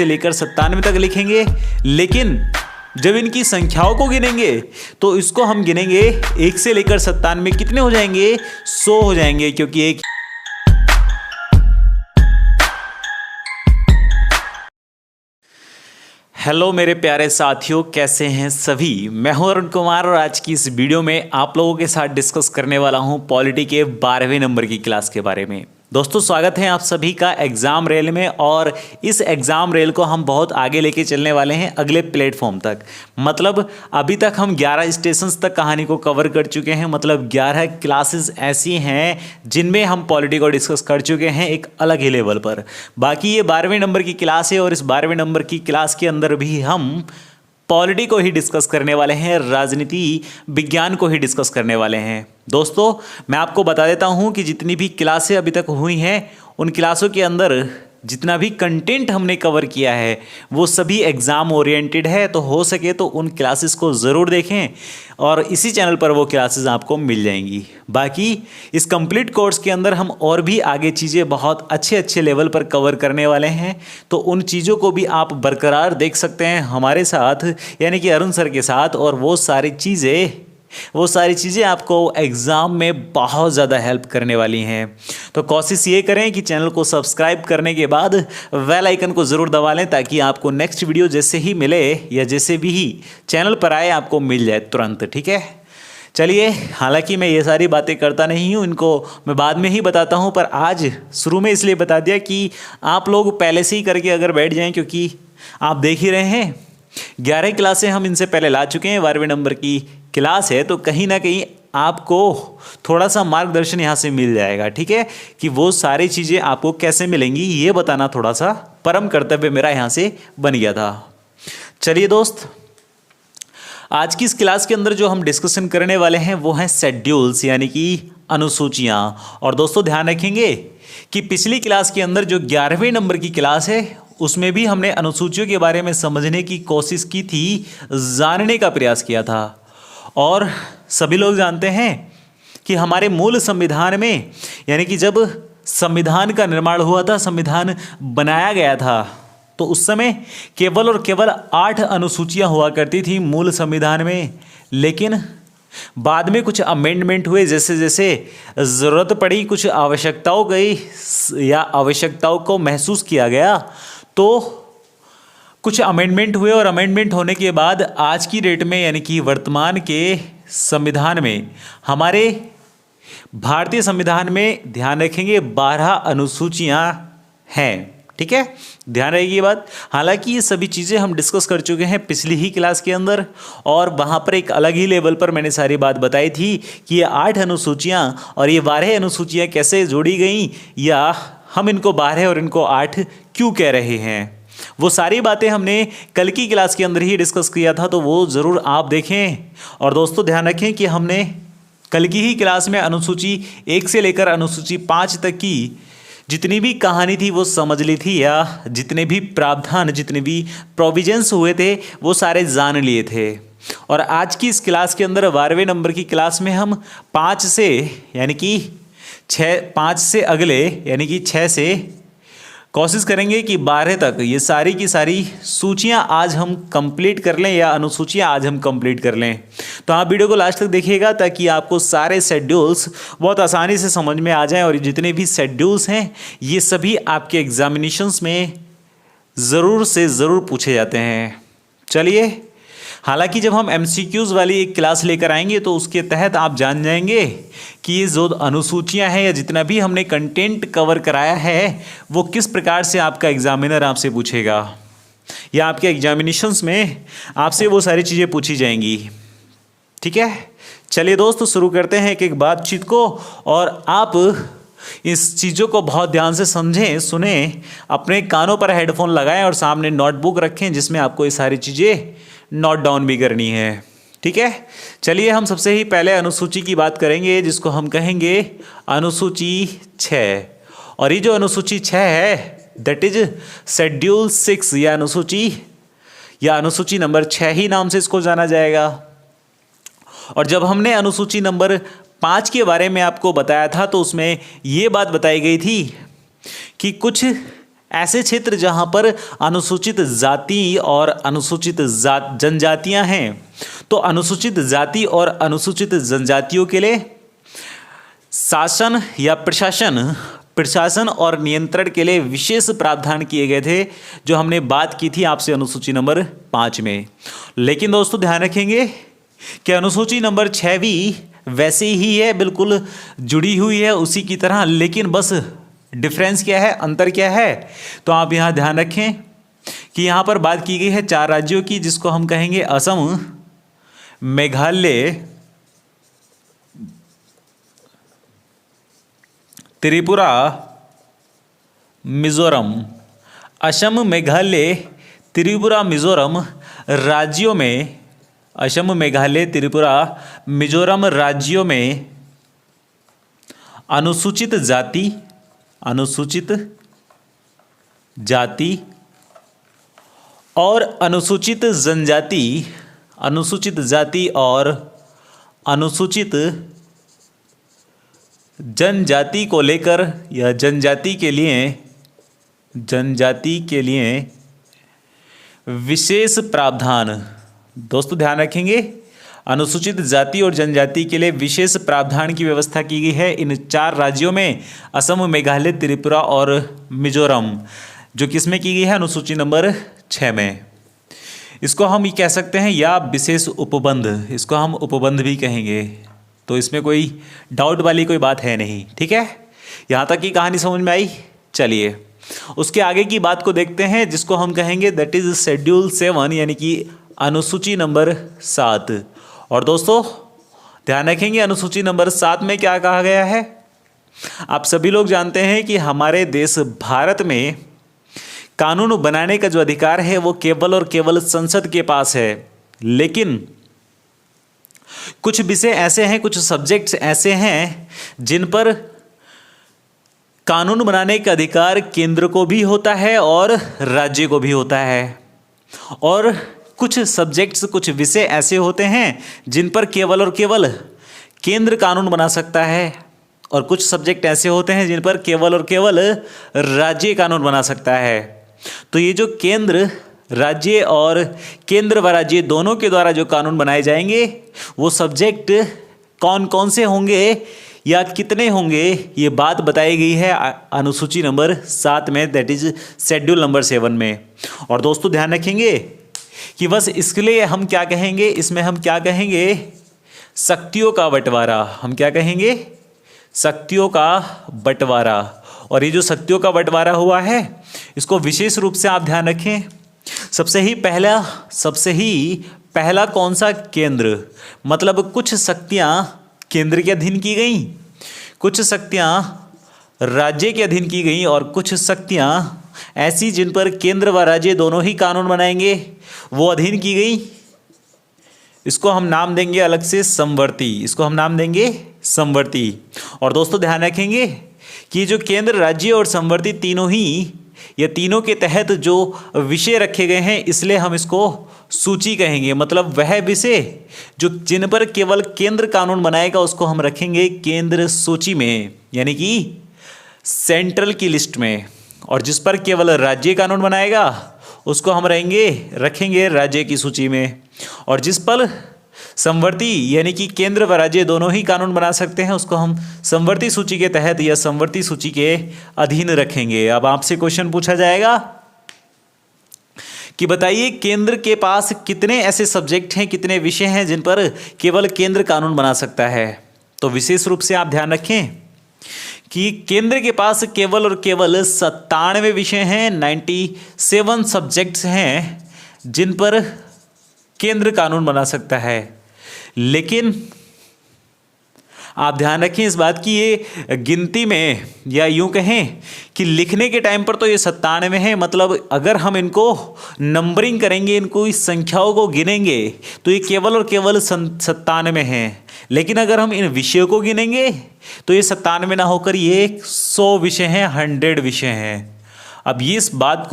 से लेकर 97 तक लिखेंगे, लेकिन जब इनकी संख्याओं को गिनेंगे तो इसको हम गिनेंगे 1 से लेकर 97 कितने हो जाएंगे, 100 हो जाएंगे, क्योंकि एक हेलो मेरे प्यारे साथियों, कैसे हैं सभी। मैं हूं अरुण कुमार और आज की इस वीडियो में आप लोगों के साथ डिस्कस करने वाला हूं पॉलिटी के 12वें नंबर की क्लास के बारे में। दोस्तों, स्वागत है आप सभी का एग्ज़ाम रेल में, और इस एग्ज़ाम रेल को हम बहुत आगे लेके चलने वाले हैं अगले प्लेटफॉर्म तक। मतलब अभी तक हम 11 स्टेशंस तक कहानी को कवर कर चुके हैं, मतलब 11 क्लासेस ऐसी हैं जिनमें हम पॉलिटी को डिस्कस कर चुके हैं एक अलग ही लेवल पर। बाकी ये 12वें नंबर की क्लास है और इस 12वें नंबर की क्लास के अंदर भी हम पॉलिटी को ही डिस्कस करने वाले हैं, राजनीति विज्ञान को ही डिस्कस करने वाले हैं। दोस्तों, मैं आपको बता देता हूं कि जितनी भी क्लासें अभी तक हुई हैं उन क्लासों के अंदर जितना भी कंटेंट हमने कवर किया है वो सभी एग्ज़ाम ओरिएंटेड है, तो हो सके तो उन क्लासेस को ज़रूर देखें और इसी चैनल पर वो क्लासेस आपको मिल जाएंगी। बाकी इस कंप्लीट कोर्स के अंदर हम और भी आगे चीज़ें बहुत अच्छे लेवल पर कवर करने वाले हैं, तो उन चीज़ों को भी आप बरकरार देख सकते हैं हमारे साथ, यानी कि अरुण सर के साथ, और वो सारी चीज़ें आपको एग्ज़ाम में बहुत ज़्यादा हेल्प करने वाली हैं। तो कोशिश ये करें कि चैनल को सब्सक्राइब करने के बाद बेल आइकन को ज़रूर दबा लें, ताकि आपको नेक्स्ट वीडियो जैसे ही मिले या जैसे भी चैनल पर आए आपको मिल जाए तुरंत। ठीक है, चलिए। हालांकि मैं ये सारी बातें करता नहीं हूँ, इनको मैं बाद में ही बताता हूँ, पर आज शुरू में इसलिए बता दिया कि आप लोग पहले से ही करके अगर बैठ जाएँ, क्योंकि आप देख ही रहे हैं 11 क्लासें हम इनसे पहले ला चुके हैं, 12वें नंबर की क्लास है, तो कहीं ना कहीं आपको थोड़ा सा मार्गदर्शन यहाँ से मिल जाएगा। ठीक है, कि वो सारी चीज़ें आपको कैसे मिलेंगी ये बताना थोड़ा सा परम कर्तव्य मेरा यहाँ से बन गया था। चलिए दोस्त, आज की इस क्लास के अंदर जो हम डिस्कशन करने वाले हैं वो हैं शेड्यूल्स, यानी कि अनुसूचियाँ। और दोस्तों ध्यान रखेंगे कि पिछली क्लास के अंदर जो 11वें नंबर की क्लास है उसमें भी हमने अनुसूचियों के बारे में समझने की कोशिश की थी, जानने का प्रयास किया था। और सभी लोग जानते हैं कि हमारे मूल संविधान में, यानी कि जब संविधान का निर्माण हुआ था, संविधान बनाया गया था, तो उस समय केवल और केवल 8 अनुसूचियां हुआ करती थी मूल संविधान में। लेकिन बाद में कुछ अमेंडमेंट हुए, जैसे जैसे ज़रूरत पड़ी, कुछ आवश्यकताओं गई या आवश्यकताओं को महसूस किया गया, तो कुछ अमेंडमेंट हुए, और अमेंडमेंट होने के बाद आज की डेट में, यानी कि वर्तमान के संविधान में, हमारे भारतीय संविधान में ध्यान रखेंगे 12 अनुसूचियां हैं। ठीक है, ध्यान रहेगी ये बात। हालांकि ये सभी चीज़ें हम डिस्कस कर चुके हैं पिछली ही क्लास के अंदर, और वहाँ पर एक अलग ही लेवल पर मैंने सारी बात बताई थी कि ये 8 अनुसूचियाँ और ये 12 अनुसूचियाँ कैसे जोड़ी गई, या हम इनको 12 और इनको 8 क्यों कह रहे हैं, वो सारी बातें हमने कल की क्लास के अंदर ही डिस्कस किया था, तो वो ज़रूर आप देखें। और दोस्तों ध्यान रखें कि हमने कल की ही क्लास में अनुसूची 1 से लेकर अनुसूची 5 तक की जितनी भी कहानी थी वो समझ ली थी, या जितने भी प्रावधान, जितने भी प्रोविजंस हुए थे वो सारे जान लिए थे। और आज की इस क्लास के अंदर 12वें नंबर की क्लास में हम 5 से, यानी कि 5 से अगले, यानी कि 6 से कोशिश करेंगे कि 12 तक ये सारी की सारी सूचियां आज हम कंप्लीट कर लें, या अनुसूचियां आज हम कंप्लीट कर लें। तो आप वीडियो को लास्ट तक देखिएगा, ताकि आपको सारे शेड्यूल्स बहुत आसानी से समझ में आ जाएं, और जितने भी शेड्यूल्स हैं ये सभी आपके एग्जामिनेशंस में ज़रूर से ज़रूर पूछे जाते हैं। चलिए, हालांकि जब हम MCQs वाली एक क्लास लेकर आएंगे तो उसके तहत आप जान जाएंगे कि ये जो अनुसूचियां हैं या जितना भी हमने कंटेंट कवर कराया है वो किस प्रकार से आपका एग्जामिनर आपसे पूछेगा, या आपके एग्जामिनेशंस में आपसे वो सारी चीज़ें पूछी जाएंगी। ठीक है, चलिए दोस्तों, शुरू करते हैं एक एक बातचीत को, और आप इस चीज़ों को बहुत ध्यान से समझें, सुने, अपने कानों पर हेडफोन लगाएं और सामने नोटबुक रखें जिसमें आपको ये सारी चीज़ें नोट डाउन भी करनी है। ठीक है, चलिए हम सबसे ही पहले अनुसूची की बात करेंगे, जिसको हम कहेंगे अनुसूची 6। और ये जो अनुसूची 6 है दैट इज शेड्यूल 6, या अनुसूची नंबर 6 ही नाम से इसको जाना जाएगा। और जब हमने अनुसूची नंबर 5 के बारे में आपको बताया था तो उसमें ये बात बताई गई थी कि कुछ ऐसे क्षेत्र जहां पर अनुसूचित जाति और अनुसूचित जनजातियां हैं, तो अनुसूचित जाति और अनुसूचित जनजातियों के लिए शासन या प्रशासन और नियंत्रण के लिए विशेष प्रावधान किए गए थे, जो हमने बात की थी आपसे अनुसूची नंबर 5 में। लेकिन दोस्तों ध्यान रखेंगे कि अनुसूची नंबर 6 भी वैसे ही है, बिल्कुल जुड़ी हुई है उसी की तरह, लेकिन बस डिफरेंस क्या है, अंतर क्या है, तो आप यहाँ ध्यान रखें कि यहाँ पर बात की गई है 4 राज्यों की, जिसको हम कहेंगे असम, मेघालय, त्रिपुरा, मिजोरम। असम, मेघालय, त्रिपुरा, मिजोरम राज्यों में, असम, मेघालय, त्रिपुरा, मिजोरम राज्यों में अनुसूचित जाति और अनुसूचित जाति और अनुसूचित जनजाति को लेकर या जनजाति के लिए विशेष प्रावधान। दोस्तों ध्यान रखेंगे, अनुसूचित जाति और जनजाति के लिए विशेष प्रावधान की व्यवस्था की गई है इन 4 राज्यों में, असम, मेघालय, त्रिपुरा और मिजोरम, जो किसमें की गई है, अनुसूची नंबर 6 में। इसको हम ये कह सकते हैं या विशेष उपबंध, इसको हम उपबंध भी कहेंगे, तो इसमें कोई डाउट वाली कोई बात है नहीं। ठीक है, यहाँ तक की कहानी समझ में आई। चलिए उसके आगे की बात को देखते हैं, जिसको हम कहेंगे दैट इज शेड्यूल 7, यानी कि अनुसूची नंबर 7। और दोस्तों ध्यान रखेंगे, अनुसूची नंबर 7 में क्या कहा गया है। आप सभी लोग जानते हैं कि हमारे देश भारत में कानून बनाने का जो अधिकार है वो केवल और केवल संसद के पास है, लेकिन कुछ विषय ऐसे हैं, कुछ सब्जेक्ट्स ऐसे हैं जिन पर कानून बनाने का अधिकार केंद्र को भी होता है और राज्य को भी होता है, और कुछ सब्जेक्ट्स, कुछ विषय ऐसे होते हैं जिन पर केवल और केवल केंद्र कानून बना सकता है, और कुछ सब्जेक्ट ऐसे होते हैं जिन पर केवल और केवल राज्य कानून बना सकता है। तो ये जो केंद्र, राज्य और केंद्र व राज्य दोनों के द्वारा जो कानून बनाए जाएंगे, वो सब्जेक्ट कौन कौन से होंगे या कितने होंगे, ये बात बताई गई है अनुसूची नंबर 7 में, दैट इज शेड्यूल नंबर 7 में। और दोस्तों ध्यान रखेंगे कि बस इसके लिए हम क्या कहेंगे, इसमें हम क्या कहेंगे, शक्तियों का बंटवारा। हम क्या कहेंगे, शक्तियों का बंटवारा। और ये जो शक्तियों का बंटवारा हुआ है, इसको विशेष रूप से आप ध्यान रखें। सबसे ही पहला कौन सा, केंद्र, मतलब कुछ शक्तियां केंद्र के अधीन की गई, कुछ शक्तियां राज्य के अधीन की गई, और कुछ शक्तियां ऐसी जिन पर केंद्र व राज्य दोनों ही कानून बनाएंगे वो अधीन की गई। इसको हम नाम देंगे अलग से समवर्ती, इसको हम नाम देंगे समवर्ती। और दोस्तों ध्यान रखेंगे कि जो केंद्र, राज्य और समवर्ती तीनों ही, ये तीनों के तहत जो विषय रखे गए हैं, इसलिए हम इसको सूची कहेंगे। मतलब वह विषय जो जिन पर केवल केंद्र कानून बनाएगा उसको हम रखेंगे केंद्र सूची में, यानी कि सेंट्रल की लिस्ट में, और जिस पर केवल राज्य कानून बनाएगा उसको हम रखेंगे राज्य की सूची में, और जिस पर समवर्ती यानी कि केंद्र व राज्य दोनों ही कानून बना सकते हैं उसको हम समवर्ती सूची के तहत या समवर्ती सूची के अधीन रखेंगे। अब आपसे क्वेश्चन पूछा जाएगा कि बताइए केंद्र के पास कितने ऐसे सब्जेक्ट हैं, कितने विषय हैं जिन पर केवल केंद्र कानून बना सकता है। तो विशेष रूप से आप ध्यान रखें कि केंद्र के पास केवल और केवल 97 विषय हैं, 97 सब्जेक्ट्स हैं जिन पर केंद्र कानून बना सकता है। लेकिन आप ध्यान रखें इस बात की, ये गिनती में या यूं कहें कि लिखने के टाइम पर तो ये 97 है, मतलब अगर हम इनको नंबरिंग करेंगे, इनको इस संख्याओं को गिनेंगे तो ये केवल और केवल 97 हैं। लेकिन अगर हम इन विषयों को गिनेंगे तो ये 97 ना होकर ये 100 विषय हैं, 100 विषय हैं। अब ये इस बात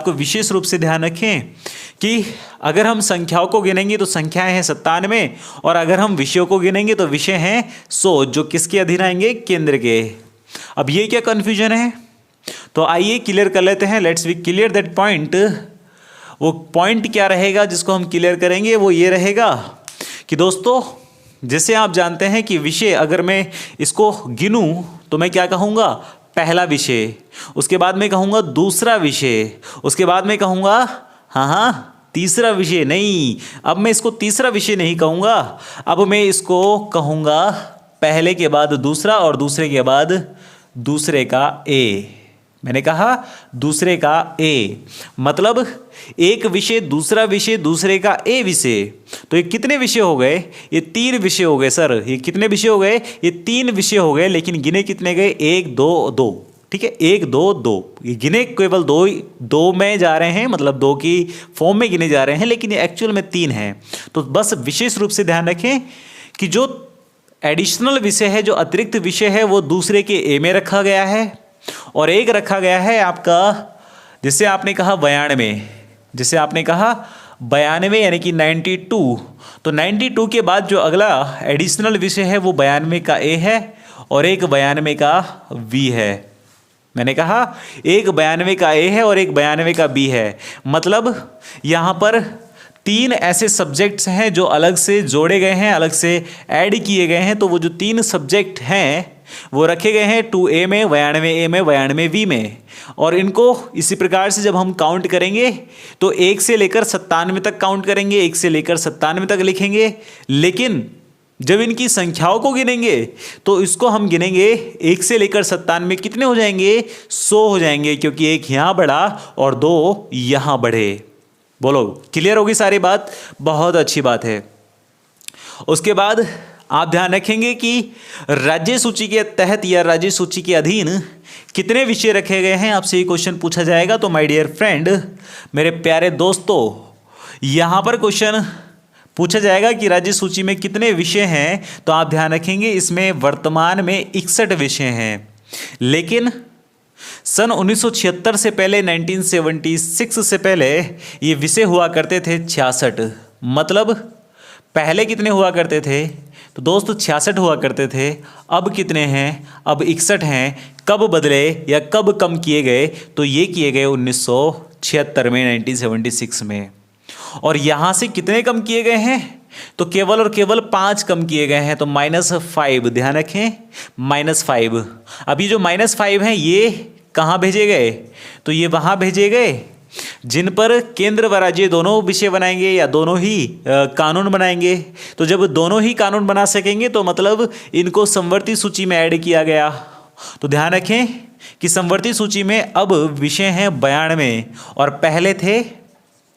को विशेष रूप से ध्यान रखें कि अगर हम संख्याओं को गिनेंगे तो संख्याएं हैं 97, और अगर हम विषयों को गिनेंगे तो विषय हैं 100, जो किसके अधीन आएंगे, केंद्र के। अब ये क्या कन्फ्यूजन है, तो आइए क्लियर कर लेते हैं, let's be clear that point. वो पॉइंट क्या रहेगा जिसको हम क्लियर करेंगे, वो ये रहेगा कि दोस्तों जैसे आप जानते हैं कि विषय अगर मैं इसको गिनूं तो मैं क्या कहूँगा, पहला विषय, उसके बाद मैं कहूँगा दूसरा विषय, उसके बाद मैं कहूँगा हाँ तीसरा विषय। नहीं, अब मैं इसको तीसरा विषय नहीं कहूँगा, अब मैं इसको कहूँगा पहले के बाद दूसरा और दूसरे के बाद दूसरे का ए। मैंने कहा दूसरे का ए, मतलब एक विषय, दूसरा विषय, दूसरे का ए विषय। तो ये कितने विषय हो गए, ये 3 विषय हो गए सर। ये कितने विषय हो गए, ये 3 विषय हो गए, लेकिन गिने कितने गए, 1 2 2। ठीक है, 1 2 2, ये गिने केवल दो में जा रहे हैं, मतलब 2 की फॉर्म में गिने जा रहे हैं, लेकिन ये एक्चुअल में 3 हैं। तो बस विशेष रूप से ध्यान रखें कि जो एडिशनल विषय है, जो अतिरिक्त विषय है, वो दूसरे के ए में रखा गया है और एक रखा गया है आपका, जिससे आपने कहा 92, जिसे आपने कहा 92 यानी कि 92। तो 92 के बाद जो अगला एडिशनल विषय है वो 92 का ए है और एक 92 का बी है। मैंने कहा एक 92 का ए है और एक 92 का बी है, मतलब यहाँ पर 3 ऐसे सब्जेक्ट्स हैं जो अलग से जोड़े गए हैं, अलग से ऐड किए गए हैं। तो वो जो 3 सब्जेक्ट हैं वो रखे गए हैं 2A में, 92 ए में, 92 बी में। और इनको इसी प्रकार से जब हम काउंट करेंगे तो 1 से लेकर 97 तक काउंट करेंगे, 1 से लेकर 97 तक लिखेंगे। लेकिन जब इनकी संख्याओं को गिनेंगे तो इसको हम गिनेंगे 1 से लेकर 97 कितने हो जाएंगे, 100 हो जाएंगे, क्योंकि एक यहाँ बढ़ा और 2 यहाँ बढ़े। बोलो क्लियर होगी सारी बात, बहुत अच्छी बात है। उसके बाद आप ध्यान रखेंगे कि राज्य सूची के तहत या राज्य सूची के अधीन कितने विषय रखे गए हैं, आपसे ये क्वेश्चन पूछा जाएगा। तो माय डियर फ्रेंड, मेरे प्यारे दोस्तों, यहाँ पर क्वेश्चन पूछा जाएगा कि राज्य सूची में कितने विषय हैं। तो आप ध्यान रखेंगे इसमें वर्तमान में 61 विषय हैं, लेकिन सन 1976 से पहले, 1976 से पहले ये विषय हुआ करते थे 66। मतलब पहले कितने हुआ करते थे, तो दोस्तों 66 हुआ करते थे। अब कितने हैं, अब 61 हैं। कब बदले या कब कम किए गए, तो ये किए गए 1976 में, 1976 में। और यहाँ से कितने कम किए गए हैं, तो केवल और केवल 5 कम किए गए हैं। तो -5, ध्यान रखें -5। अभी जो -5 हैं ये कहाँ भेजे गए, तो ये वहाँ भेजे गए जिन पर केंद्र व राज्य दोनों विषय बनाएंगे या दोनों ही कानून बनाएंगे। तो जब दोनों ही कानून बना सकेंगे तो मतलब इनको समवर्ती सूची में ऐड किया गया। तो ध्यान रखें कि समवर्ती सूची में अब विषय हैं 92 और पहले थे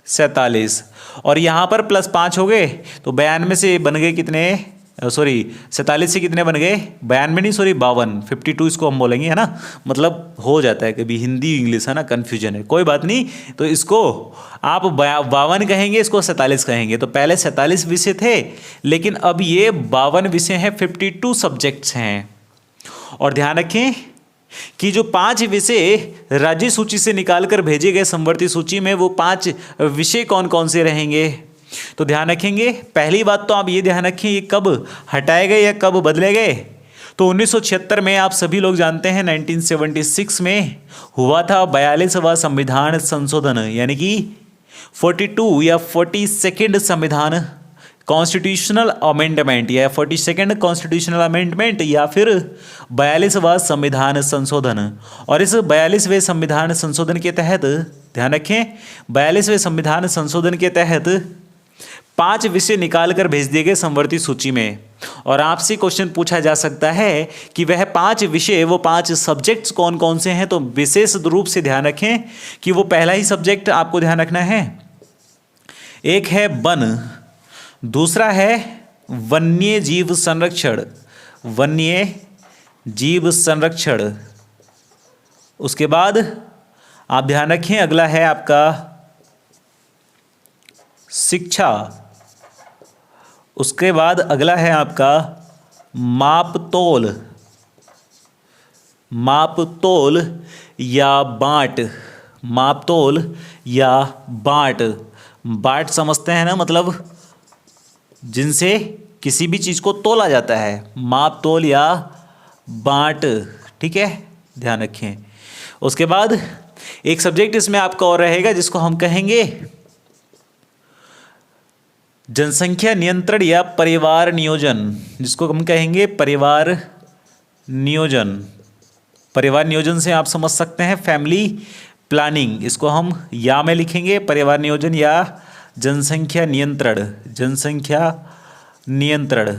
47, और यहाँ पर +5 हो गए। तो 92 से बन गए कितने, सॉरी 47 से कितने बन गए, 92 नहीं सॉरी 52, 52 इसको हम बोलेंगे, है ना। मतलब हो जाता है कभी हिंदी इंग्लिश, है ना, कन्फ्यूजन है, कोई बात नहीं। तो इसको आप 52 कहेंगे, इसको 47 कहेंगे। तो पहले 47 विषय थे, लेकिन अब ये 52 विषय हैं, 52 सब्जेक्ट्स हैं। और ध्यान रखें कि जो 5 विषय राज्य सूची से निकालकर भेजे गए समवर्ती सूची में, वो 5 विषय कौन कौन से रहेंगे, तो ध्यान रखेंगे। पहली बात तो आप ये ध्यान रखें ये कब हटाए गए या कब बदले गए। तो 1976 में आप सभी लोग जानते हैं 1976 में हुआ था 42वां संविधान संशोधन, यानी कि 42 या 42nd संविधान कॉन्स्टिट्यूशनल अमेंडमेंट या 42nd कॉन्स्टिट्यूशनल अमेंडमेंट या फिर 42वां संविधान संशोधन। और इस 42वें संविधान संशोधन के तहत ध्यान रखें 42वें संविधान संशोधन के तहत 5 विषय निकाल कर भेज दिए गए समवर्ती सूची में। और आपसे क्वेश्चन पूछा जा सकता है कि वह 5 विषय, वो 5 सब्जेक्ट्स कौन कौन से हैं। तो विशेष रूप से ध्यान रखें कि वो पहला ही सब्जेक्ट आपको ध्यान रखना है, एक है वन, दूसरा है वन्य जीव संरक्षण, वन्य जीव संरक्षण। उसके बाद आप ध्यान रखें अगला है आपका शिक्षा। उसके बाद अगला है आपका मापतोल, मापतोल या बांट, मापतोल या बांट। बांट समझते हैं ना, मतलब जिनसे किसी भी चीज़ को तोला जाता है, माप तोल या बांट, ठीक है, ध्यान रखें। उसके बाद एक सब्जेक्ट इसमें आपका और रहेगा जिसको हम कहेंगे जनसंख्या नियंत्रण या परिवार नियोजन, जिसको हम कहेंगे परिवार नियोजन। परिवार नियोजन से आप समझ सकते हैं फैमिली प्लानिंग, इसको हम या में लिखेंगे परिवार नियोजन या जनसंख्या नियंत्रण, जनसंख्या नियंत्रण।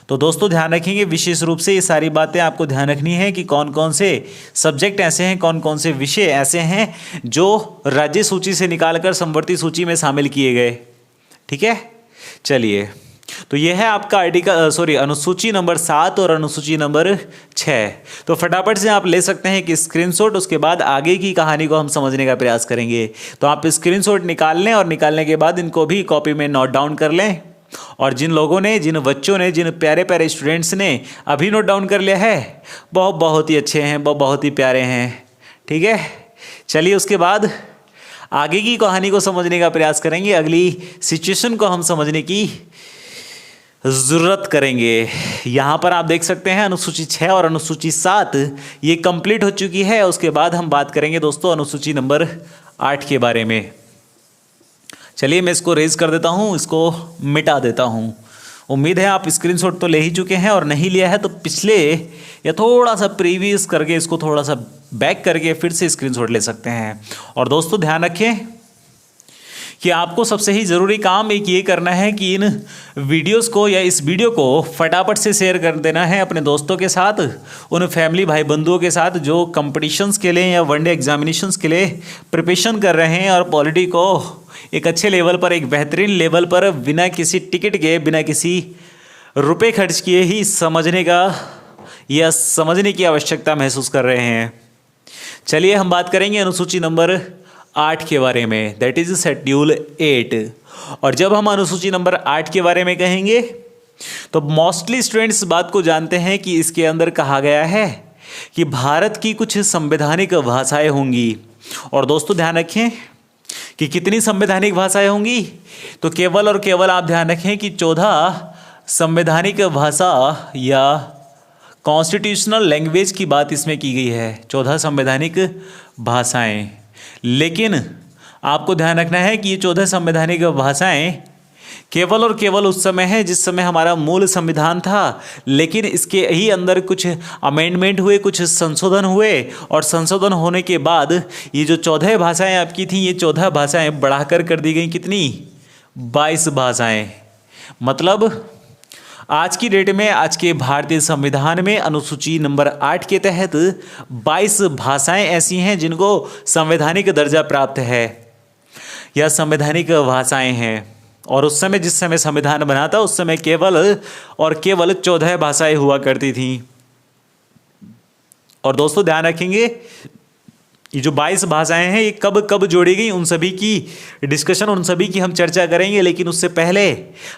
तो दोस्तों ध्यान रखेंगे विशेष रूप से ये सारी बातें आपको ध्यान रखनी है कि कौन कौन से सब्जेक्ट ऐसे हैं, कौन कौन से विषय ऐसे हैं जो राज्य सूची से निकालकर समवर्ती सूची में शामिल किए गए। ठीक है, चलिए, तो यह है आपका अनुसूची नंबर 7 और अनुसूची नंबर 6। तो फटाफट से आप ले सकते हैं कि स्क्रीनशॉट, उसके बाद आगे की कहानी को हम समझने का प्रयास करेंगे। तो आप स्क्रीनशॉट निकाल लें और निकालने के बाद इनको भी कॉपी में नोट डाउन कर लें। और जिन लोगों ने, जिन बच्चों ने, जिन प्यारे प्यारे स्टूडेंट्स ने अभी नोट डाउन कर लिया है, बहुत ही अच्छे हैं, बहुत ही प्यारे हैं। ठीक है, चलिए उसके बाद आगे की कहानी को समझने का प्रयास करेंगे, अगली सिचुएशन को हम समझने की ज़रूरत करेंगे। यहाँ पर आप देख सकते हैं अनुसूची 6 और अनुसूची 7 ये कंप्लीट हो चुकी है। उसके बाद हम बात करेंगे दोस्तों अनुसूची नंबर 8 के बारे में। चलिए मैं इसको रेज कर देता हूँ, इसको मिटा देता हूँ। उम्मीद है आप स्क्रीनशॉट तो ले ही चुके हैं, और नहीं लिया है तो पिछले या थोड़ा सा प्रीवियस करके इसको थोड़ा सा बैक करके फिर से स्क्रीनशॉट ले सकते हैं। और दोस्तों ध्यान रखें कि आपको सबसे ही ज़रूरी काम एक ये करना है कि इन वीडियोस को या इस वीडियो को फटाफट से शेयर कर देना है अपने दोस्तों के साथ, उन फैमिली भाई बंधुओं के साथ जो कंपटीशंस के लिए या वनडे एग्जामिनेशंस के लिए प्रिपरेशन कर रहे हैं और पॉलिटी को एक अच्छे लेवल पर, एक बेहतरीन लेवल पर बिना किसी टिकट के, बिना किसी रुपए खर्च किए ही समझने का या समझने की आवश्यकता महसूस कर रहे हैं। चलिए हम बात करेंगे अनुसूची नंबर 8 के बारे में, दैट इज शेड्यूल 8। और जब हम अनुसूची नंबर 8 के बारे में कहेंगे तो मोस्टली स्टूडेंट्स बात को जानते हैं कि इसके अंदर कहा गया है कि भारत की कुछ संवैधानिक भाषाएं होंगी। और दोस्तों ध्यान रखें कि कितनी संवैधानिक भाषाएं होंगी, तो केवल और केवल आप ध्यान रखें कि 14 संवैधानिक भाषा या कॉन्स्टिट्यूशनल लैंग्वेज की बात इसमें की गई है, 14 संवैधानिक भाषाएं। लेकिन आपको ध्यान रखना है कि ये 14 संवैधानिक भाषाएं केवल और केवल उस समय है जिस समय हमारा मूल संविधान था, लेकिन इसके ही अंदर कुछ अमेंडमेंट हुए, कुछ संशोधन हुए, और संशोधन होने के बाद ये जो 14 भाषाएं आपकी थी, ये 14 भाषाएं बढ़ाकर कर दी गई कितनी, 22 भाषाएं। मतलब आज की डेट में, आज के भारतीय संविधान में अनुसूची नंबर 8 के तहत 22 भाषाएं ऐसी हैं जिनको संवैधानिक दर्जा प्राप्त है या संवैधानिक भाषाएं हैं। और उस समय, जिस समय संविधान बना था, उस समय केवल और केवल 14 भाषाएं हुआ करती थीं। और दोस्तों ध्यान रखेंगे ये जो 22 भाषाएं हैं ये कब कब जोड़ी गई, उन सभी की डिस्कशन, उन सभी की हम चर्चा करेंगे। लेकिन उससे पहले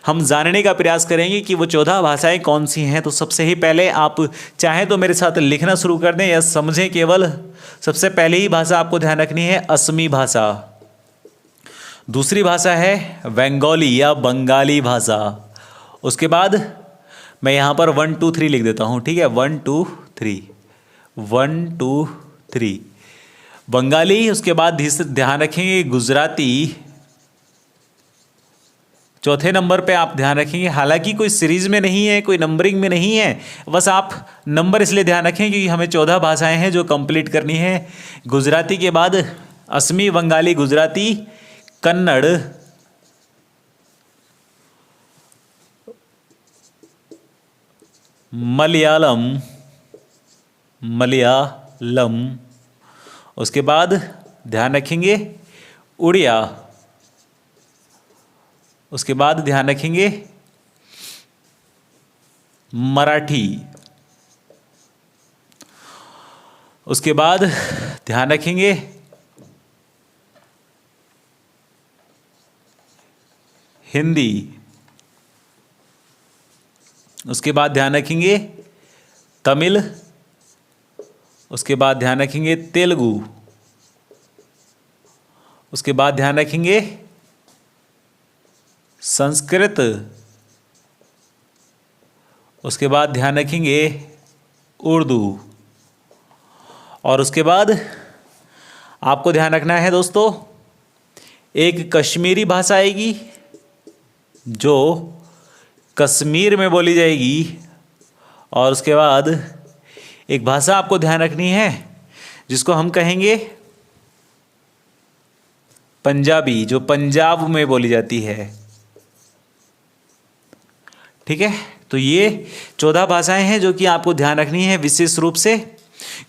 हम जानने का प्रयास करेंगे कि वो 14 भाषाएं कौन सी हैं। तो सबसे ही पहले आप चाहें तो मेरे साथ लिखना शुरू कर दें या समझें केवल। सबसे पहले ही भाषा आपको ध्यान रखनी है असमी भाषा, दूसरी भाषा है बंगाली या बंगाली भाषा। उसके बाद मैं यहाँ पर 1 2 3 लिख देता हूँ, ठीक है, 1 2 3 1 2 3 बंगाली। उसके बाद ध्यान रखेंगे गुजराती, चौथे नंबर पे आप ध्यान रखेंगे, हालांकि कोई सीरीज में नहीं है, कोई नंबरिंग में नहीं है, बस आप नंबर इसलिए ध्यान रखें कि हमें 14 भाषाएं हैं जो कंप्लीट करनी है। गुजराती के बाद असमी, बंगाली, गुजराती, कन्नड़, मलयालम, उसके बाद ध्यान रखेंगे उड़िया, उसके बाद ध्यान रखेंगे मराठी, उसके बाद ध्यान रखेंगे हिंदी, उसके बाद ध्यान रखेंगे तमिल, उसके बाद ध्यान रखेंगे तेलुगु, उसके बाद ध्यान रखेंगे संस्कृत, उसके बाद ध्यान रखेंगे उर्दू, और उसके बाद आपको ध्यान रखना है दोस्तों, एक कश्मीरी भाषा आएगी जो कश्मीर में बोली जाएगी, और उसके बाद एक भाषा आपको ध्यान रखनी है जिसको हम कहेंगे पंजाबी, जो पंजाब में बोली जाती है। ठीक है, तो ये 14 भाषाएं हैं जो कि आपको ध्यान रखनी है विशेष रूप से।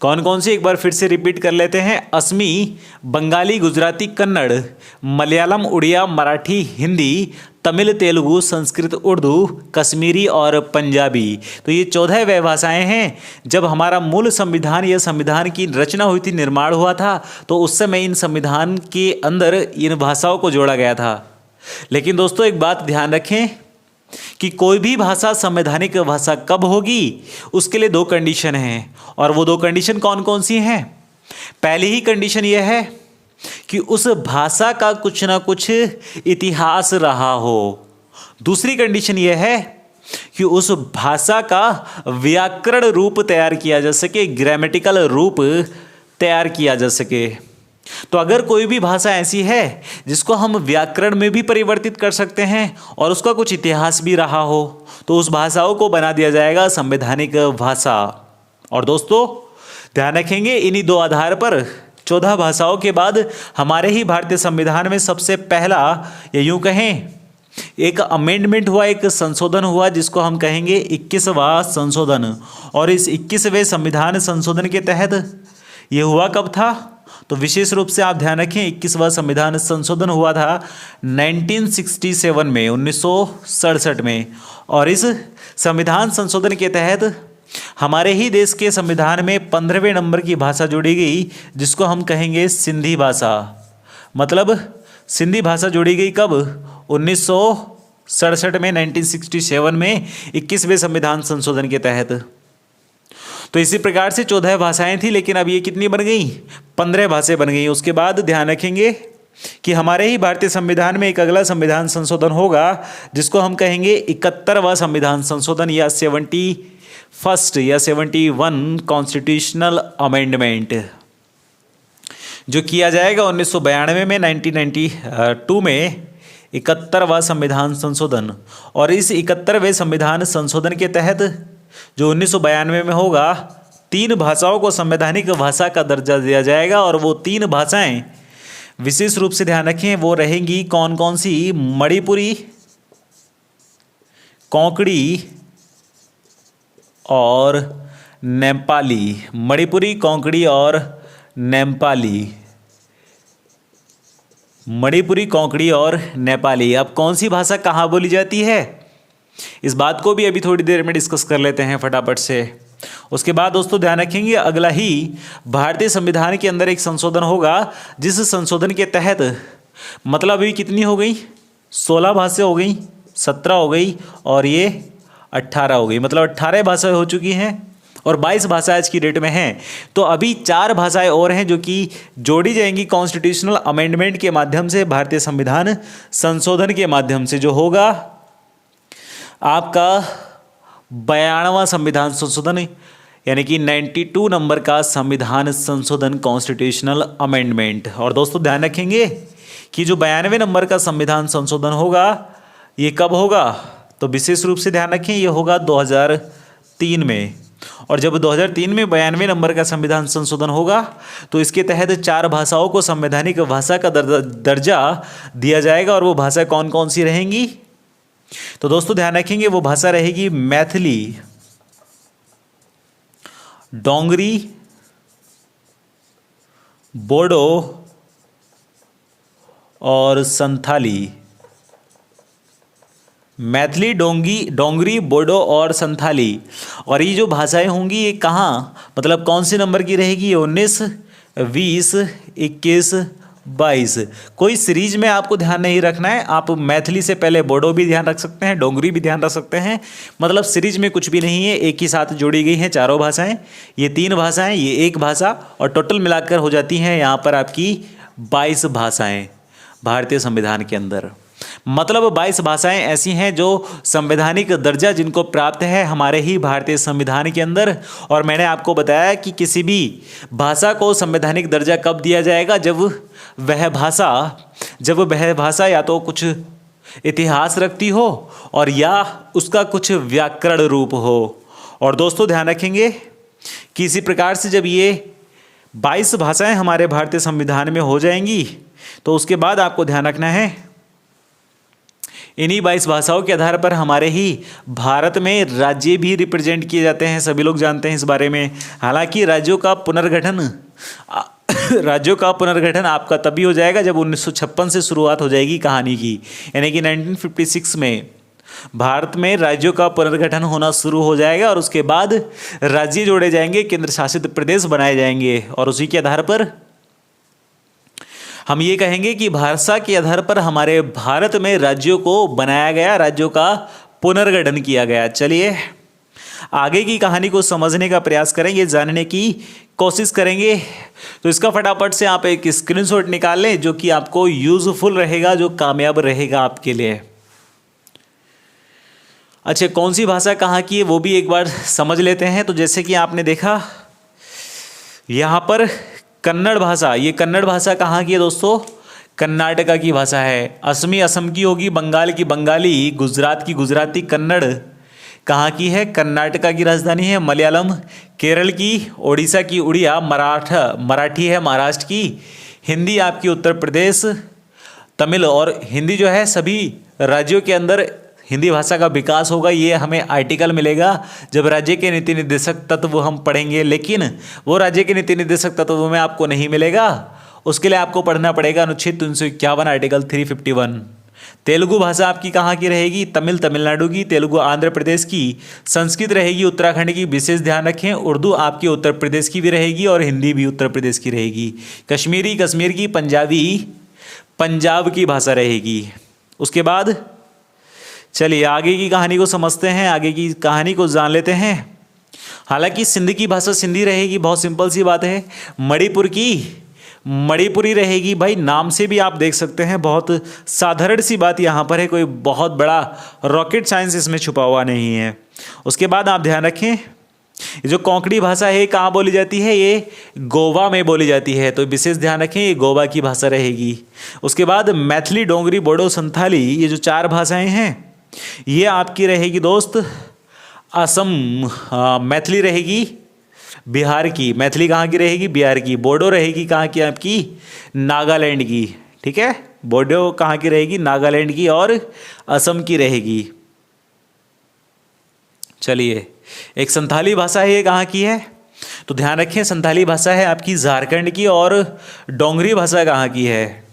कौन कौन सी, एक बार फिर से रिपीट कर लेते हैं। असमी, बंगाली, गुजराती, कन्नड़, मलयालम, उड़िया, मराठी, हिंदी, तमिल, तेलुगु, संस्कृत, उर्दू, कश्मीरी और पंजाबी। तो ये 14 वे भाषाएं हैं। जब हमारा मूल संविधान या संविधान की रचना हुई थी, निर्माण हुआ था, तो उस समय इन संविधान के अंदर इन भाषाओं को जोड़ा गया था। लेकिन दोस्तों एक बात ध्यान रखें कि कोई भी भाषा संवैधानिक भाषा कब होगी, उसके लिए 2 कंडीशन हैं। और वो 2 कंडीशन कौन कौन सी हैं? पहली ही कंडीशन यह है कि उस भाषा का कुछ ना कुछ इतिहास रहा हो। दूसरी कंडीशन यह है कि उस भाषा का व्याकरण रूप तैयार किया जा सके, ग्रामेटिकल रूप तैयार किया जा सके। तो अगर कोई भी भाषा ऐसी है जिसको हम व्याकरण में भी परिवर्तित कर सकते हैं और उसका कुछ इतिहास भी रहा हो, तो उस भाषाओं को बना दिया जाएगा संवैधानिक भाषा। और दोस्तों ध्यान रखेंगे, इन्हीं 2 आधार पर 14 भाषाओं के बाद हमारे ही भारतीय संविधान में सबसे पहला, या यूं कहें एक अमेंडमेंट हुआ, एक संशोधन हुआ जिसको हम कहेंगे 21वां संशोधन। और इस 21वें संविधान संशोधन के तहत ये हुआ कब था? तो विशेष रूप से आप ध्यान रखें, 21वां संविधान संशोधन हुआ था 1967 में, 1967 में। और इस संविधान संशोधन के तहत हमारे ही देश के संविधान में 15वें नंबर की भाषा जोड़ी गई जिसको हम कहेंगे सिंधी भाषा। मतलब सिंधी भाषा जोड़ी गई कब? 1967 में, 1967 में 21वें संविधान संशोधन के तहत। तो इसी प्रकार से 14 भाषाएं थी, लेकिन अब ये कितनी बन गई? 15 भाषाएं बन गई। उसके बाद ध्यान रखेंगे कि हमारे ही भारतीय संविधान में एक अगला संविधान संशोधन होगा जिसको हम कहेंगे 71वां संविधान संशोधन या 71 या 71 कॉन्स्टिट्यूशनल अमेंडमेंट, जो किया जाएगा 1992 में, 1992 में 71वां संविधान संशोधन। और इस 71वें संविधान संशोधन के तहत जो 1992 में होगा, 3 भाषाओं को संवैधानिक भाषा का दर्जा दिया जाएगा। और वो 3 भाषाएं विशेष रूप से ध्यान रखें, वो रहेंगी कौन कौन सी? मणिपुरी, कोंकणी और नेपाली। मणिपुरी, कोंकणी और नेपाली। मणिपुरी, कोंकणी और नेपाली। अब कौन सी भाषा कहाँ बोली जाती है, इस बात को भी अभी थोड़ी देर में डिस्कस कर लेते हैं फटाफट से। उसके बाद दोस्तों ध्यान रखेंगे, अगला ही भारतीय संविधान के अंदर एक संशोधन होगा जिस संशोधन के तहत मतलब अभी कितनी हो गई? 16 भाषाएं हो गई, 17 हो गई और ये 18 हो गई। मतलब 18 भाषाएं हो चुकी हैं और 22 भाषाएं आज की डेट में हैं। तो अभी 4 भाषाएं और हैं जो कि जोड़ी जाएंगी कॉन्स्टिट्यूशनल अमेंडमेंट के माध्यम से, भारतीय संविधान संशोधन के माध्यम से, जो होगा आपका 92वां संविधान संशोधन, यानी कि 92 नंबर का संविधान संशोधन, कॉन्स्टिट्यूशनल अमेंडमेंट। और दोस्तों ध्यान रखेंगे कि जो 92वें नंबर का संविधान संशोधन होगा ये कब होगा? तो विशेष रूप से ध्यान रखें, ये होगा 2003 में। और जब 2003 में 92वें नंबर का संविधान संशोधन होगा तो इसके तहत 4 भाषाओं को संवैधानिक भाषा का दर्जा दिया जाएगा। और वो भाषा कौन कौन सी रहेंगी? तो दोस्तों ध्यान रखेंगे, वो भाषा रहेगी मैथिली, डोंगरी, बोडो और संथाली। मैथिली, डोंगरी, बोडो और संथाली। और ये जो भाषाएं होंगी ये कहाँ, मतलब कौन से नंबर की रहेगी? ये 19, 20, 21, 22। कोई सीरीज में आपको ध्यान नहीं रखना है। आप मैथिली से पहले बोडो भी ध्यान रख सकते हैं, डोंगरी भी ध्यान रख सकते हैं। मतलब सीरीज में कुछ भी नहीं है, एक ही साथ जोड़ी गई हैं चारों भाषाएं। ये 3 भाषाएं, ये एक भाषा, और टोटल मिलाकर हो जाती हैं यहाँ पर आपकी 22 भाषाएं भारतीय संविधान के अंदर। मतलब 22 भाषाएं ऐसी हैं जो संवैधानिक दर्जा जिनको प्राप्त है हमारे ही भारतीय संविधान के अंदर। और मैंने आपको बताया कि किसी भी भाषा को संवैधानिक दर्जा कब दिया जाएगा, जब वह भाषा या तो कुछ इतिहास रखती हो और या उसका कुछ व्याकरण रूप हो। और दोस्तों ध्यान रखेंगे कि इसी प्रकार से जब ये 22 भाषाएं हमारे भारतीय संविधान में हो जाएंगी तो उसके बाद आपको ध्यान रखना है इन्हीं 22 भाषाओं के आधार पर हमारे ही भारत में राज्य भी रिप्रेजेंट किए जाते हैं। सभी लोग जानते हैं इस बारे में। हालांकि राज्यों का पुनर्गठन आपका तभी हो जाएगा जब 1956 से शुरुआत हो जाएगी कहानी की, यानी कि 1956 में भारत में राज्यों का पुनर्गठन होना शुरू हो जाएगा और उसके बाद राज्य जोड़े जाएंगे, केंद्र शासित प्रदेश बनाए जाएंगे। और उसी के आधार पर हम ये कहेंगे कि भाषा के आधार पर हमारे भारत में राज्यों को बनाया गया, राज्यों का पुनर्गठन किया गया। चलिए आगे की कहानी को समझने का प्रयास करेंगे, जानने की कोशिश करेंगे। तो इसका फटाफट से आप एक स्क्रीनशॉट निकाल लें जो कि आपको यूजफुल रहेगा, जो कामयाब रहेगा आपके लिए। अच्छा, कौन सी भाषा कहाँ की है वो भी एक बार समझ लेते हैं। तो जैसे कि आपने देखा यहाँ पर कन्नड़ भाषा, ये कन्नड़ भाषा कहाँ की है दोस्तों? कर्नाटका की भाषा है। असमी असम की होगी, बंगाल की बंगाली, गुजरात की गुजराती, कन्नड़ कहाँ की है? कर्नाटका की राजधानी है। मलयालम केरल की, ओडिशा की उड़िया, मराठी है महाराष्ट्र की, हिंदी आपकी उत्तर प्रदेश, तमिल। और हिंदी जो है सभी राज्यों के अंदर हिंदी भाषा का विकास होगा, ये हमें आर्टिकल मिलेगा जब राज्य के नीति निर्देशक तत्व हम पढ़ेंगे। लेकिन वो राज्य के नीति निर्देशक तत्व में आपको नहीं मिलेगा, उसके लिए आपको पढ़ना पड़ेगा अनुच्छेद 351 आर्टिकल 351। तेलुगु भाषा आपकी कहाँ की रहेगी? तमिल तमिलनाडु की, तेलुगु आंध्र प्रदेश की, संस्कृत रहेगी उत्तराखंड की, विशेष ध्यान रखें। उर्दू आपकी उत्तर प्रदेश की भी रहेगी और हिंदी भी उत्तर प्रदेश की रहेगी। कश्मीरी कश्मीर की, पंजाबी पंजाब की भाषा रहेगी। उसके बाद चलिए आगे की कहानी को समझते हैं, आगे की कहानी को जान लेते हैं। हालांकि सिंध की भाषा सिंधी रहेगी, बहुत सिंपल सी बात है। मणिपुर की मणिपुरी रहेगी। भाई नाम से भी आप देख सकते हैं, बहुत साधारण सी बात यहाँ पर है, कोई बहुत बड़ा रॉकेट साइंस इसमें छुपा हुआ नहीं है। उसके बाद आप ध्यान रखें, ये जो कोंकणी भाषा है कहाँ बोली जाती है? ये गोवा में बोली जाती है, तो विशेष ध्यान रखें, ये गोवा की भाषा रहेगी। उसके बाद मैथिली, डोंगरी, बोडो, संथाली, ये जो 4 भाषाएं हैं ये आपकी रहेगी दोस्त असम। मैथिली रहेगी बिहार की, मैथिली कहाँ की रहेगी? बिहार की। बोडो रहेगी कहाँ की? आपकी नागालैंड की, ठीक है। बोडो कहाँ की रहेगी? नागालैंड की। और असम की रहेगी। चलिए एक संथाली भाषा है, ये कहाँ की है? तो ध्यान रखें, संथाली भाषा है आपकी झारखंड की। और डोंगरी भाषा कहाँ की है?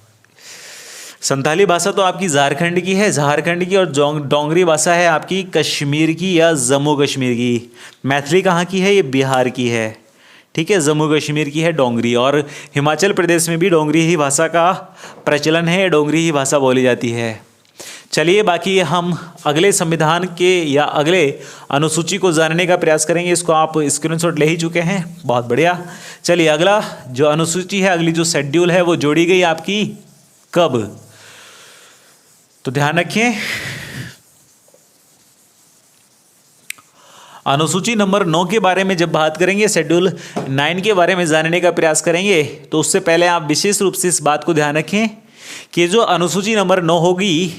संथाली भाषा तो आपकी झारखंड की है, झारखंड की। और डोंगरी भाषा है आपकी कश्मीर की या जम्मू कश्मीर की। मैथिली कहाँ की है? ये बिहार की है, ठीक है। जम्मू कश्मीर की है डोंगरी। और हिमाचल प्रदेश में भी डोंगरी ही भाषा का प्रचलन है, डोंगरी ही भाषा बोली जाती है। चलिए बाकी हम अगले संविधान के या अगले अनुसूची को जानने का प्रयास करेंगे। इसको आप स्क्रीनशॉट ले ही चुके हैं, बहुत बढ़िया। चलिए अगला जो अनुसूची है, अगली जो शेड्यूल है वो जोड़ी गई आपकी कब? तो ध्यान रखिए, अनुसूची नंबर 9 के बारे में जब बात करेंगे, शेड्यूल 9 के बारे में जानने का प्रयास करेंगे, तो उससे पहले आप विशेष रूप से इस बात को ध्यान रखें कि जो अनुसूची नंबर 9 होगी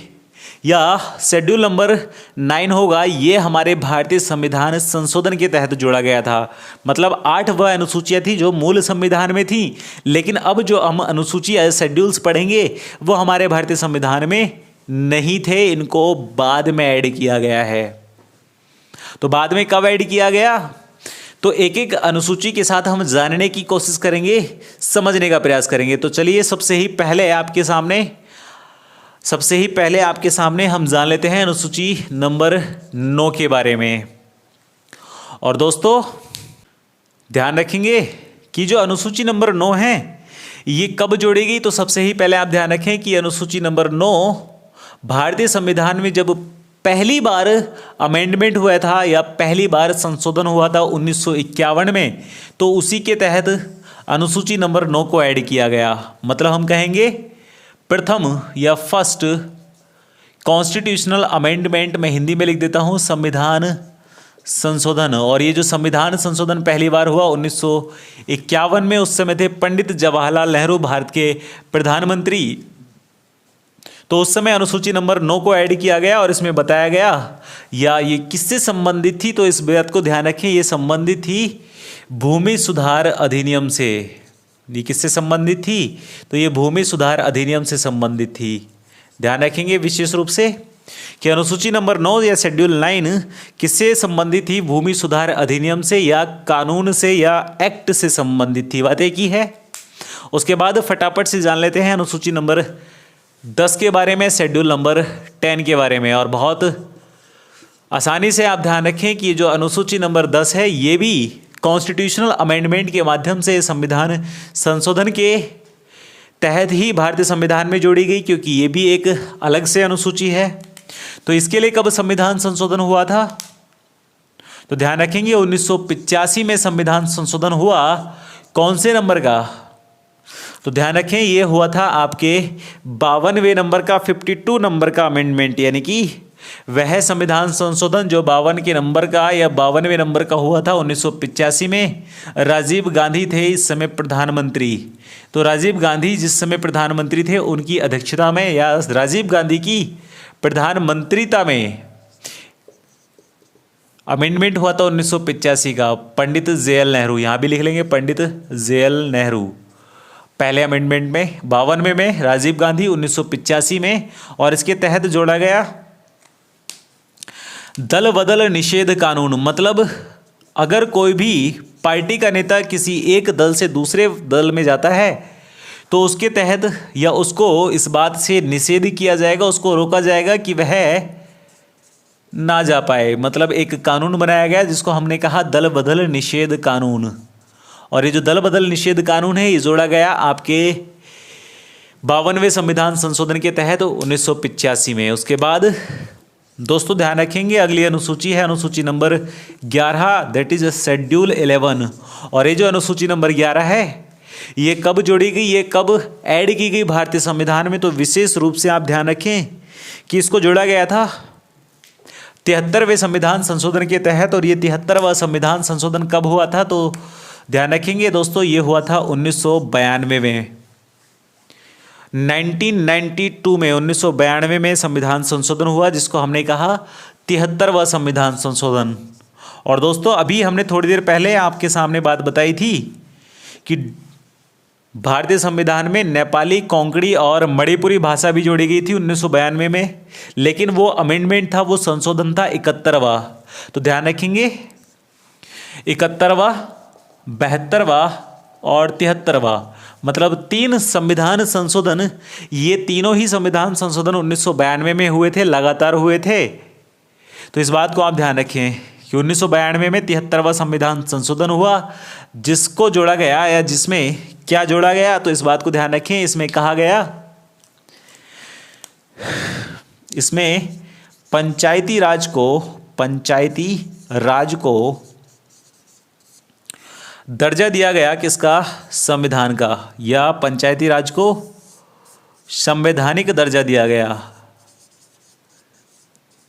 या शेड्यूल नंबर 9 होगा, ये हमारे भारतीय संविधान संशोधन के तहत जोड़ा गया था। मतलब 8 वह अनुसूचियाँ थी जो मूल संविधान में थी, लेकिन अब जो हम अनुसूची या शेड्यूल्स पढ़ेंगे वो हमारे भारतीय संविधान में नहीं थे, इनको बाद में ऐड किया गया है। तो बाद में कब ऐड किया गया? तो एक एक अनुसूची के साथ हम जानने की कोशिश करेंगे, समझने का प्रयास करेंगे। तो चलिए सबसे ही पहले आपके सामने हम जान लेते हैं अनुसूची नंबर 9 के बारे में। और दोस्तों ध्यान रखेंगे कि जो अनुसूची नंबर 9 है ये कब जोड़ेगी। तो सबसे ही पहले आप ध्यान रखें कि अनुसूची नंबर 9 भारतीय संविधान में जब पहली बार अमेंडमेंट हुआ था या पहली बार संशोधन हुआ था 1951 में, तो उसी के तहत अनुसूची नंबर 9 को ऐड किया गया। मतलब हम कहेंगे प्रथम या फर्स्ट कॉन्स्टिट्यूशनल अमेंडमेंट मैं हिंदी में लिख देता हूँ संविधान संशोधन। और ये जो संविधान संशोधन पहली बार हुआ 1951 में, उस समय थे पंडित जवाहरलाल नेहरू भारत के प्रधानमंत्री। तो उस समय अनुसूची नंबर 9 को ऐड किया गया और इसमें बताया गया या ये किससे संबंधित थी, तो इस बात को ध्यान रखें, ये संबंधित थी भूमि सुधार अधिनियम से। ये किससे संबंधित थी, तो ये भूमि सुधार अधिनियम से संबंधित थी। ध्यान रखेंगे विशेष रूप से कि अनुसूची नंबर 9 या शेड्यूल 9 किससे संबंधित थी, भूमि सुधार अधिनियम से या कानून से या एक्ट से संबंधित थी, बात एक ही है। उसके बाद फटाफट से जान लेते हैं अनुसूची नंबर 10 के बारे में, शेड्यूल नंबर 10 के बारे में। और बहुत आसानी से आप ध्यान रखें कि जो अनुसूची नंबर 10 है ये भी कॉन्स्टिट्यूशनल अमेंडमेंट के माध्यम से संविधान संशोधन के तहत ही भारतीय संविधान में जोड़ी गई, क्योंकि ये भी एक अलग से अनुसूची है। तो इसके लिए कब संविधान संशोधन हुआ था, तो ध्यान रखेंगे 1985 में संविधान संशोधन हुआ। कौन से नंबर का, तो ध्यान रखें ये हुआ था आपके 52वें नंबर का, 52 नंबर का अमेंडमेंट, यानी कि वह संविधान संशोधन जो 52 के नंबर का या 52वें नंबर का हुआ था 1985 में। राजीव गांधी थे इस समय प्रधानमंत्री। तो राजीव गांधी जिस समय प्रधानमंत्री थे उनकी अध्यक्षता में या राजीव गांधी की प्रधानमंत्रिता में अमेंडमेंट हुआ था 1985 का। पंडित जवाहरलाल नेहरू, यहाँ भी लिख लेंगे पंडित जवाहरलाल नेहरू पहले अमेंडमेंट में, 52वें में राजीव गांधी 1985 में। और इसके तहत जोड़ा गया दल बदल निषेध कानून। मतलब अगर कोई भी पार्टी का नेता किसी एक दल से दूसरे दल में जाता है तो उसके तहत या उसको इस बात से निषेध किया जाएगा, उसको रोका जाएगा कि वह ना जा पाए। मतलब एक कानून बनाया गया जिसको हमने कहा दल बदल निषेध कानून। और ये जो दल बदल निषेध कानून है ये जोड़ा गया आपके 52वें संविधान संशोधन के तहत 1985 में। उसके बाद दोस्तों ध्यान रखेंगे अगली अनुसूची है अनुसूची नंबर 11, दैट इज शेड्यूल 11। और ये जो अनुसूची नंबर 11 है ये कब जोड़ी गई, ये कब ऐड की गई भारतीय संविधान में, तो विशेष रूप से आप ध्यान रखें कि इसको जोड़ा गया था 73वें संविधान संशोधन के तहत। और ये 73वां संविधान संशोधन कब हुआ था, तो ध्यान रखेंगे दोस्तों ये हुआ था 1992 में, 1992 में, 1992 में संविधान संशोधन हुआ जिसको हमने कहा 73वां संविधान संशोधन। और दोस्तों अभी हमने थोड़ी देर पहले आपके सामने बात बताई थी कि भारतीय संविधान में नेपाली, कोंकणी और मणिपुरी भाषा भी जोड़ी गई थी 1992 में, लेकिन वो अमेंडमेंट था, वो संशोधन था 71वां। तो ध्यान रखेंगे 71वां, 72वां और 73वां, मतलब 3 संविधान संशोधन। ये तीनों ही संविधान संशोधन 1992 में हुए थे, लगातार हुए थे। तो इस बात को आप ध्यान रखें कि 1992 में 73वां संविधान संशोधन हुआ जिसको जोड़ा गया या जिसमें क्या जोड़ा गया, तो इस बात को ध्यान रखें। इसमें कहा गया, इसमें पंचायती राज को दर्जा दिया गया किसका, संविधान का, या पंचायती राज को संवैधानिक दर्जा दिया गया।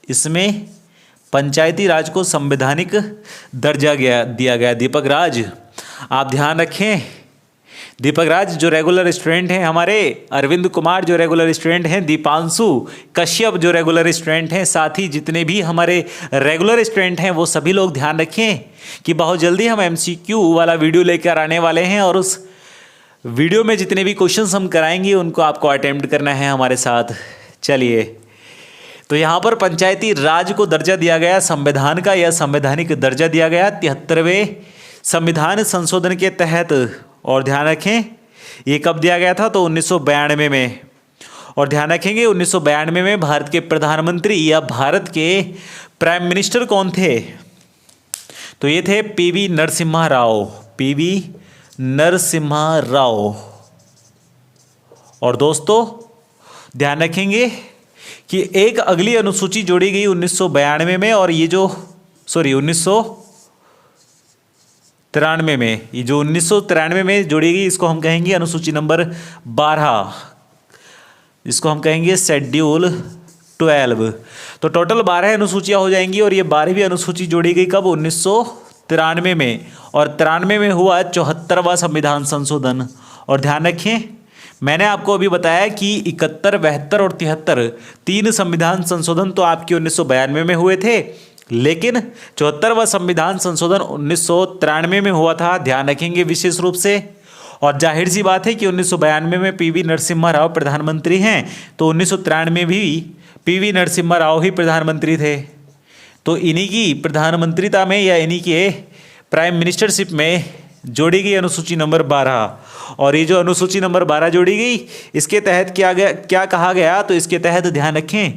इसमें पंचायती राज को संवैधानिक दर्जा दिया गया। दीपक राज, आप ध्यान रखें, दीपक राज जो रेगुलर स्टूडेंट हैं हमारे, अरविंद कुमार जो रेगुलर स्टूडेंट हैं, दीपांशु कश्यप जो रेगुलर स्टूडेंट हैं, साथ ही जितने भी हमारे रेगुलर स्टूडेंट हैं वो सभी लोग ध्यान रखें कि बहुत जल्दी हम MCQ वाला वीडियो लेकर आने वाले हैं। और उस वीडियो में जितने भी क्वेश्चंस हम कराएंगे उनको आपको अटेम्प्ट करना है हमारे साथ। चलिए, तो यहाँ पर पंचायती राज को दर्जा दिया गया संविधान का या संवैधानिक दर्जा दिया गया 73वें संविधान संशोधन के तहत। और ध्यान रखें ये कब दिया गया था, तो 1992 में। और ध्यान रखेंगे 1992 में भारत के प्रधानमंत्री या भारत के प्राइम मिनिस्टर कौन थे, तो ये थे PV नरसिम्हा राव, PV नरसिम्हा राव। और दोस्तों ध्यान रखेंगे कि एक अगली अनुसूची जोड़ी गई 1992 में, और ये जो 1993 में, ये जो 1993 में जोड़ी गई इसको हम कहेंगे अनुसूची नंबर 12, जिसको हम कहेंगे शेड्यूल 12। तो टोटल 12 अनुसूचियाँ हो जाएंगी और ये 12वीं अनुसूची जोड़ी गई कब? 1993 में। और 93 में हुआ 74वां संविधान संशोधन। और ध्यान रखें, मैंने आपको अभी बताया कि 71, 72 और 73 तीन संविधान संशोधन तो आपके 1992 में हुए थे, लेकिन 74वां संविधान संशोधन 1993 में हुआ था। ध्यान रखेंगे विशेष रूप से। और जाहिर सी बात है कि 1992 में पीवी नरसिम्हा राव प्रधानमंत्री हैं, तो 1993 में भी पीवी नरसिम्हा राव ही प्रधानमंत्री थे। तो इन्हीं की प्रधानमंत्रिता में या इन्हीं के प्राइम मिनिस्टरशिप में जोड़ी गई अनुसूची नंबर 12। और ये जो अनुसूची नंबर 12 जोड़ी गई, इसके तहत क्या कहा गया? तो इसके तहत ध्यान रखें,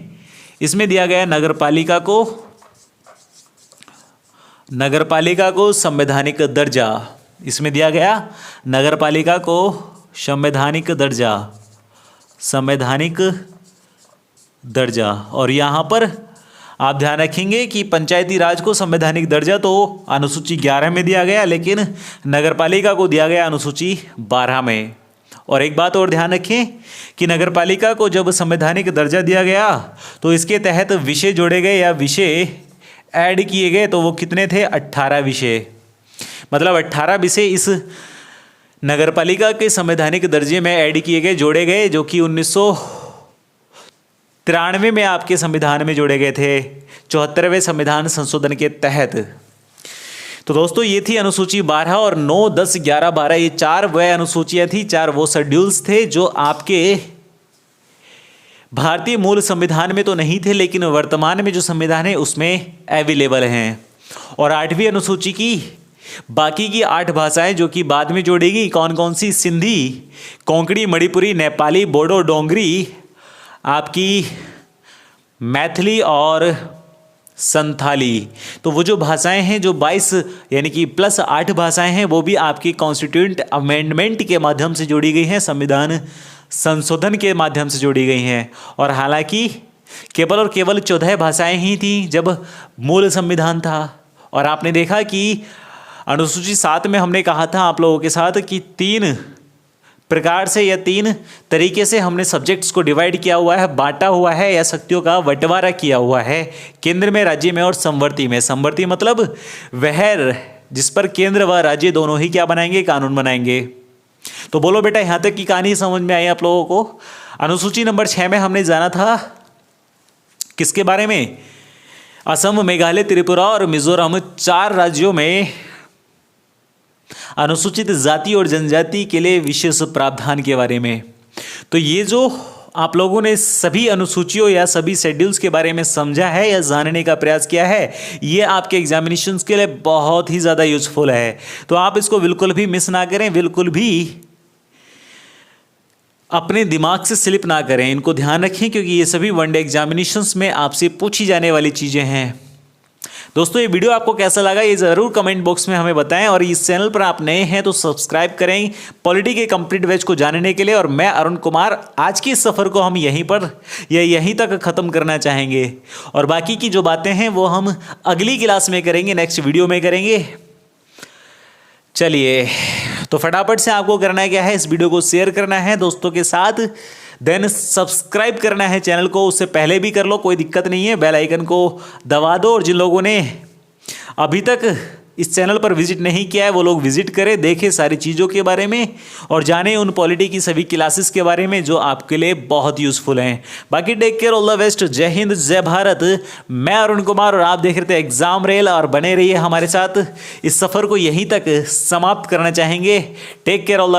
इसमें दिया गया नगरपालिका को संवैधानिक दर्जा। इसमें दिया गया नगरपालिका को संवैधानिक दर्जा। और यहाँ पर आप ध्यान रखेंगे कि पंचायती राज को संवैधानिक दर्जा तो अनुसूची 11 में दिया गया, लेकिन नगरपालिका को दिया गया अनुसूची 12 में। और एक बात और ध्यान रखें कि नगरपालिका को जब संवैधानिक दर्जा दिया गया तो इसके तहत विषय जोड़े गए या विषय ऐड किए गए। तो वो कितने थे? 18 विषय। मतलब 18 विषय इस नगरपालिका के संवैधानिक दर्जे में ऐड किए गए, जोड़े गए, जो कि 1993 में आपके संविधान में जोड़े गए थे 74वें संविधान संशोधन के तहत। तो दोस्तों ये थी अनुसूची 12 और 9, 10, 11, 12 ये 4 वह अनुसूचियाँ थी, 4 वो शेड्यूल्स थे जो आपके भारतीय मूल संविधान में तो नहीं थे, लेकिन वर्तमान में जो संविधान है उसमें अवेलेबल हैं। और 8वीं अनुसूची की बाकी की 8 भाषाएं जो कि बाद में जोड़ेगी, कौन कौन सी? सिंधी, कोंकणी, मणिपुरी, नेपाली, बोडो, डोंगरी, आपकी मैथिली और संथाली। तो वो जो भाषाएं हैं, जो 22 यानी कि प्लस 8 भाषाएं हैं, वो भी आपकी कॉन्स्टिट्यूएंट अमेंडमेंट के माध्यम से जोड़ी गई हैं, संविधान संशोधन के माध्यम से जोड़ी गई हैं। और हालांकि केवल और केवल 14 भाषाएं ही थी जब मूल संविधान था। और आपने देखा कि अनुसूची 7 में हमने कहा था आप लोगों के साथ कि 3 प्रकार से या 3 तरीके से हमने सब्जेक्ट्स को डिवाइड किया हुआ है, बांटा हुआ है, या शक्तियों का बंटवारा किया हुआ है, केंद्र में, राज्य में और संवर्ती में। संवर्ती मतलब वह जिस पर केंद्र व राज्य दोनों ही क्या बनाएंगे? कानून बनाएंगे। तो बोलो बेटा, यहाँ तक की कहानी समझ में आई आप लोगों को? अनुसूची नंबर 6 में हमने जाना था किसके बारे में? असम, मेघालय, त्रिपुरा और मिजोरम 4 राज्यों में अनुसूचित जाति और जनजाति के लिए विशेष प्रावधान के बारे में। तो ये जो आप लोगों ने सभी अनुसूचियों या सभी शेड्यूल्स के बारे में समझा है या जानने का प्रयास किया है, ये आपके एग्जामिनेशंस के लिए बहुत ही ज़्यादा यूजफुल है। तो आप इसको बिल्कुल भी मिस ना करें, बिल्कुल भी अपने दिमाग से स्लिप ना करें, इनको ध्यान रखें, क्योंकि ये सभी वनडे एग्जामिनेशंस में आपसे पूछी जाने वाली चीज़ें हैं। दोस्तों ये वीडियो आपको कैसा लगा ये ज़रूर कमेंट बॉक्स में हमें बताएं, और इस चैनल पर आप नए हैं तो सब्सक्राइब करें पॉलिटी के कंप्लीट बैच को जानने के लिए। और मैं अरुण कुमार, आज की इस सफ़र को हम यहीं पर या यहीं तक ख़त्म करना चाहेंगे, और बाकी की जो बातें हैं वो हम अगली क्लास में करेंगे, नेक्स्ट वीडियो में करेंगे। चलिए, तो फटाफट से आपको करना क्या है, इस वीडियो को शेयर करना है दोस्तों के साथ, देन सब्सक्राइब करना है चैनल को। उससे पहले भी कर लो, कोई दिक्कत नहीं है, बेल आइकन को दबा दो। और जिन लोगों ने अभी तक इस चैनल पर विजिट नहीं किया है वो लोग विजिट करें, देखें सारी चीज़ों के बारे में और जानें उन पॉलिटी की सभी क्लासेस के बारे में जो आपके लिए बहुत यूज़फुल हैं। बाकी take care, all the best, जय हिंद, जय भारत। मैं अरुण कुमार और आप देख रहे थे एग्जाम रेल, और बने रहिए हमारे साथ, इस सफ़र को यहीं तक समाप्त करना चाहेंगे। Take care, all the